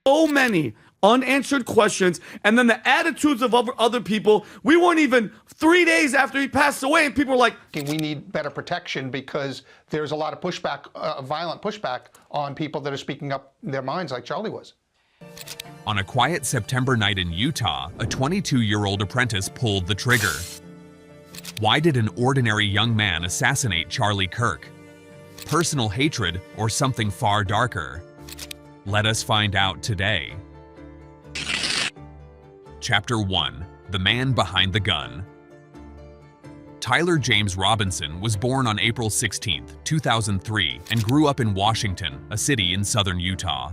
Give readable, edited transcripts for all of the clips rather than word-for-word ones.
So many unanswered questions, and then the attitudes of other people. We weren't even 3 days after he passed away, and people were like, we need better protection because there's a lot of pushback, violent pushback on people that are speaking up their minds like Charlie was. On a quiet September night in Utah, a 22-year-old apprentice pulled the trigger. Why did an ordinary young man assassinate Charlie Kirk? Personal hatred or something far darker? Let us find out today. Chapter 1: The Man Behind the Gun. Tyler James Robinson was born on April 16, 2003, and grew up in Washington, a city in southern Utah.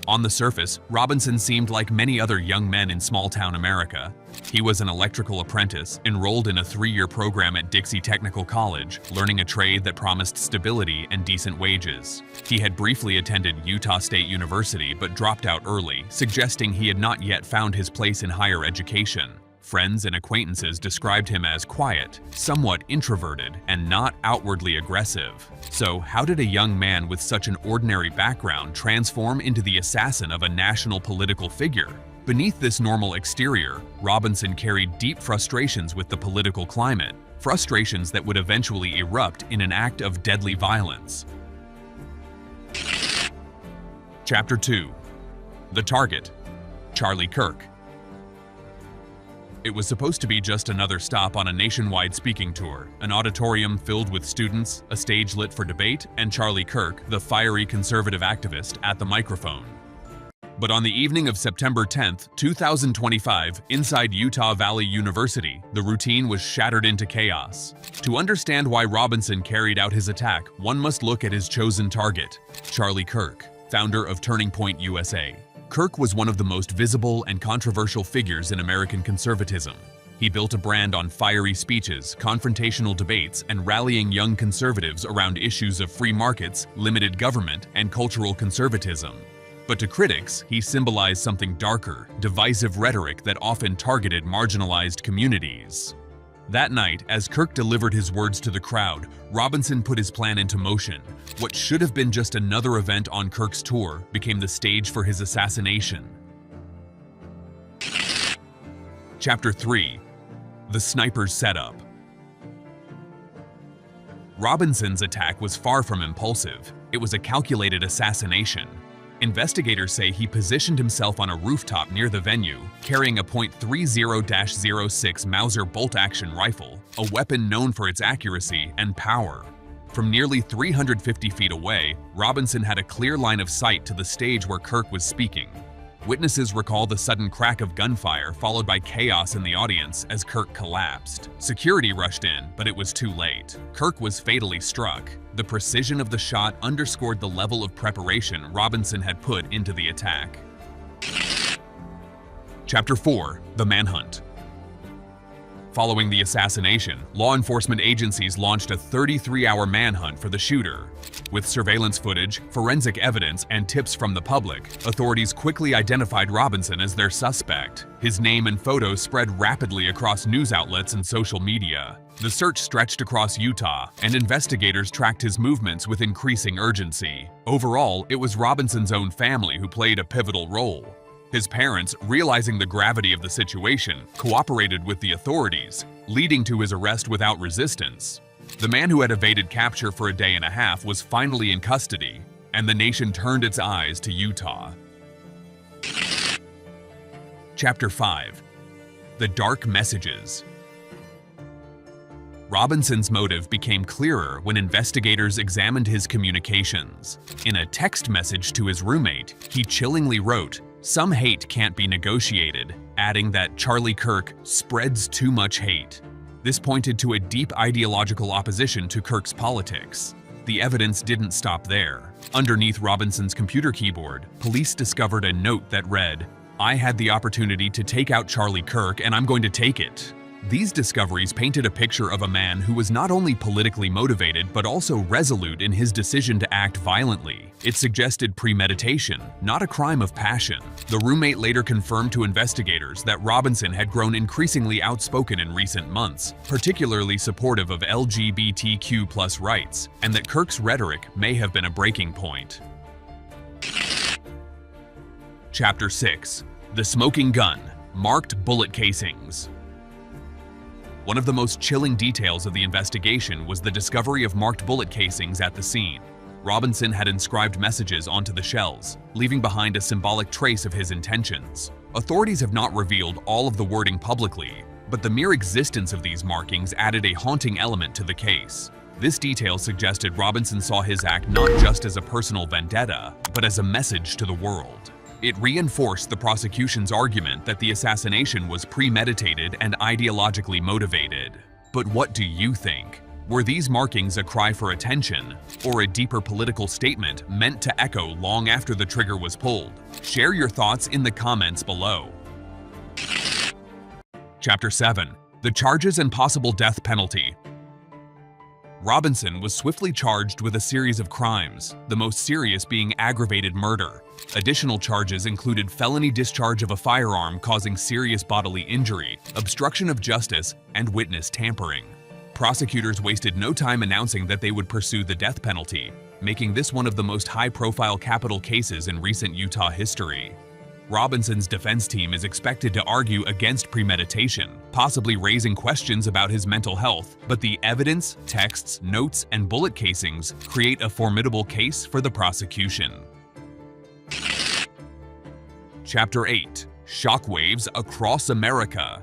On the surface, Robinson seemed like many other young men in small-town America. He was an electrical apprentice, enrolled in a 3-year program at Dixie Technical College, learning a trade that promised stability and decent wages. He had briefly attended Utah State University but dropped out early, suggesting he had not yet found his place in higher education. Friends and acquaintances described him as quiet, somewhat introverted, and not outwardly aggressive. So, how did a young man with such an ordinary background transform into the assassin of a national political figure? Beneath this normal exterior, Robinson carried deep frustrations with the political climate, frustrations that would eventually erupt in an act of deadly violence. Chapter 2: The Target. Charlie Kirk. It was supposed to be just another stop on a nationwide speaking tour, an auditorium filled with students, a stage lit for debate, and Charlie Kirk, the fiery conservative activist, at the microphone. But on the evening of September 10, 2025, inside Utah Valley University, the routine was shattered into chaos. To understand why Robinson carried out his attack, one must look at his chosen target, Charlie Kirk, founder of Turning Point USA. Kirk was one of the most visible and controversial figures in American conservatism. He built a brand on fiery speeches, confrontational debates, and rallying young conservatives around issues of free markets, limited government, and cultural conservatism. But to critics, he symbolized something darker, divisive rhetoric that often targeted marginalized communities. That night, as Kirk delivered his words to the crowd, Robinson put his plan into motion. What should have been just another event on Kirk's tour became the stage for his assassination. Chapter 3: The Sniper's Setup. Robinson's attack was far from impulsive. It was a calculated assassination. Investigators say he positioned himself on a rooftop near the venue, carrying a .30-06 Mauser bolt-action rifle, a weapon known for its accuracy and power. From nearly 350 feet away, Robinson had a clear line of sight to the stage where Kirk was speaking. Witnesses recall the sudden crack of gunfire followed by chaos in the audience as Kirk collapsed. Security rushed in, but it was too late. Kirk was fatally struck. The precision of the shot underscored the level of preparation Robinson had put into the attack. Chapter 4: The Manhunt. Following the assassination, law enforcement agencies launched a 33-hour manhunt for the shooter. With surveillance footage, forensic evidence, and tips from the public, authorities quickly identified Robinson as their suspect. His name and photos spread rapidly across news outlets and social media. The search stretched across Utah, and investigators tracked his movements with increasing urgency. Overall, it was Robinson's own family who played a pivotal role. His parents, realizing the gravity of the situation, cooperated with the authorities, leading to his arrest without resistance. The man who had evaded capture for a day and a half was finally in custody, and the nation turned its eyes to Utah. Chapter 5: The Dark Messages. Robinson's motive became clearer when investigators examined his communications. In a text message to his roommate, he chillingly wrote, "Some hate can't be negotiated," adding that Charlie Kirk spreads too much hate. This pointed to a deep ideological opposition to Kirk's politics. The evidence didn't stop there. Underneath Robinson's computer keyboard, police discovered a note that read, "I had the opportunity to take out Charlie Kirk, and I'm going to take it." These discoveries painted a picture of a man who was not only politically motivated but also resolute in his decision to act violently. It suggested premeditation, not a crime of passion. The roommate later confirmed to investigators that Robinson had grown increasingly outspoken in recent months, particularly supportive of LGBTQ+ rights, and that Kirk's rhetoric may have been a breaking point. Chapter 6: The Smoking Gun, Marked Bullet Casings. One of the most chilling details of the investigation was the discovery of marked bullet casings at the scene. Robinson had inscribed messages onto the shells, leaving behind a symbolic trace of his intentions. Authorities have not revealed all of the wording publicly, but the mere existence of these markings added a haunting element to the case. This detail suggested Robinson saw his act not just as a personal vendetta, but as a message to the world. It reinforced the prosecution's argument that the assassination was premeditated and ideologically motivated. But what do you think? Were these markings a cry for attention, or a deeper political statement meant to echo long after the trigger was pulled? Share your thoughts in the comments below. Chapter 7: The Charges and Possible Death Penalty. Robinson was swiftly charged with a series of crimes, the most serious being aggravated murder. Additional charges included felony discharge of a firearm causing serious bodily injury, obstruction of justice, and witness tampering. Prosecutors wasted no time announcing that they would pursue the death penalty, making this one of the most high-profile capital cases in recent Utah history. Robinson's defense team is expected to argue against premeditation, possibly raising questions about his mental health, but the evidence, texts, notes, and bullet casings create a formidable case for the prosecution. Chapter 8: Shockwaves Across America.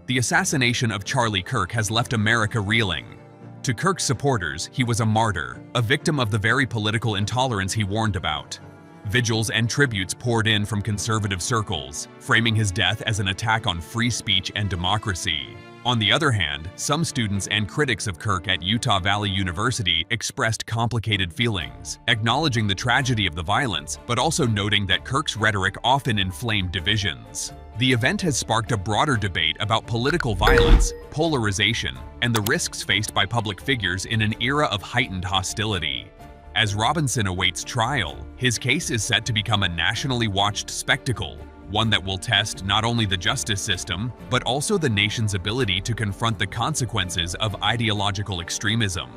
The assassination of Charlie Kirk has left America reeling. To Kirk's supporters, he was a martyr, a victim of the very political intolerance he warned about. Vigils and tributes poured in from conservative circles, framing his death as an attack on free speech and democracy. On the other hand, some students and critics of Kirk at Utah Valley University expressed complicated feelings, acknowledging the tragedy of the violence, but also noting that Kirk's rhetoric often inflamed divisions. The event has sparked a broader debate about political violence, polarization, and the risks faced by public figures in an era of heightened hostility. As Robinson awaits trial, his case is set to become a nationally watched spectacle, one that will test not only the justice system, but also the nation's ability to confront the consequences of ideological extremism.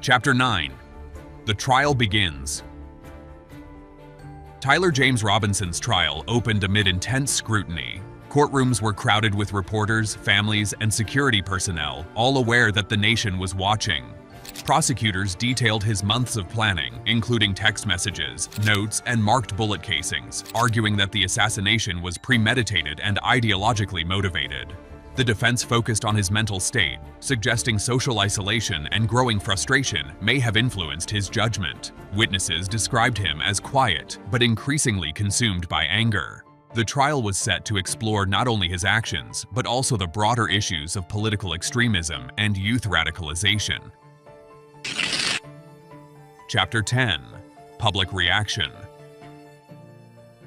Chapter 9: The Trial Begins. Tyler James Robinson's trial opened amid intense scrutiny. Courtrooms were crowded with reporters, families, and security personnel, all aware that the nation was watching. Prosecutors detailed his months of planning, including text messages, notes, and marked bullet casings, arguing that the assassination was premeditated and ideologically motivated. The defense focused on his mental state, suggesting social isolation and growing frustration may have influenced his judgment. Witnesses described him as quiet, but increasingly consumed by anger. The trial was set to explore not only his actions, but also the broader issues of political extremism and youth radicalization. Chapter 10: Public Reaction.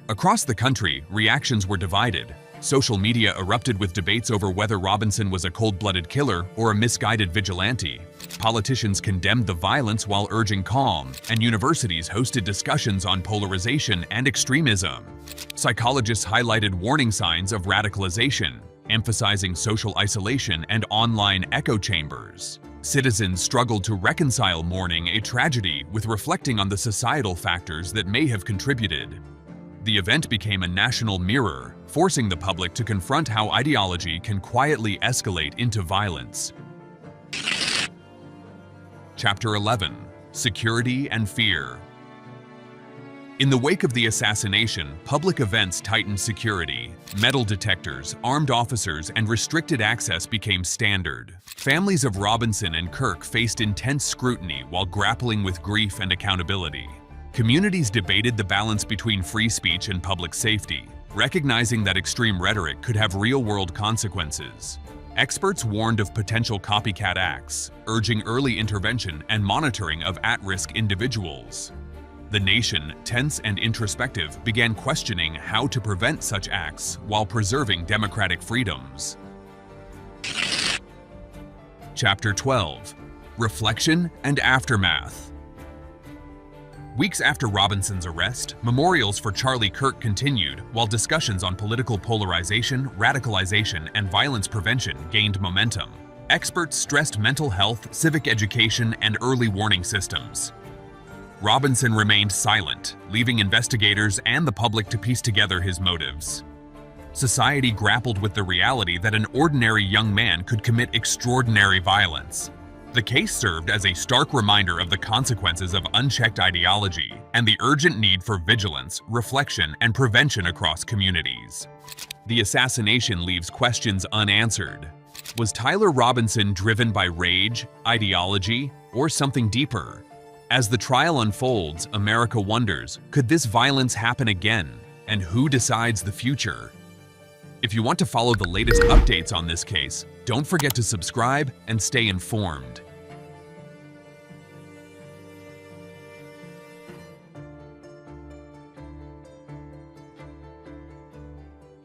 Across the country, reactions were divided. Social media erupted with debates over whether Robinson was a cold-blooded killer or a misguided vigilante. Politicians condemned the violence while urging calm, and universities hosted discussions on polarization and extremism. Psychologists highlighted warning signs of radicalization, emphasizing social isolation and online echo chambers. Citizens struggled to reconcile mourning a tragedy with reflecting on the societal factors that may have contributed. The event became a national mirror, forcing the public to confront how ideology can quietly escalate into violence. Chapter 11: Security and Fear. In the wake of the assassination, public events tightened security. Metal detectors, armed officers, and restricted access became standard. Families of Robinson and Kirk faced intense scrutiny while grappling with grief and accountability. Communities debated the balance between free speech and public safety, recognizing that extreme rhetoric could have real-world consequences. Experts warned of potential copycat acts, urging early intervention and monitoring of at-risk individuals. The nation, tense and introspective, began questioning how to prevent such acts while preserving democratic freedoms. Chapter 12: Reflection and Aftermath. Weeks after Robinson's arrest, memorials for Charlie Kirk continued, while discussions on political polarization, radicalization, and violence prevention gained momentum. Experts stressed mental health, civic education, and early warning systems. Robinson remained silent, leaving investigators and the public to piece together his motives. Society grappled with the reality that an ordinary young man could commit extraordinary violence. The case served as a stark reminder of the consequences of unchecked ideology and the urgent need for vigilance, reflection, and prevention across communities. The assassination leaves questions unanswered. Was Tyler Robinson driven by rage, ideology, or something deeper? As the trial unfolds, America wonders, could this violence happen again? And who decides the future? If you want to follow the latest updates on this case, don't forget to subscribe and stay informed.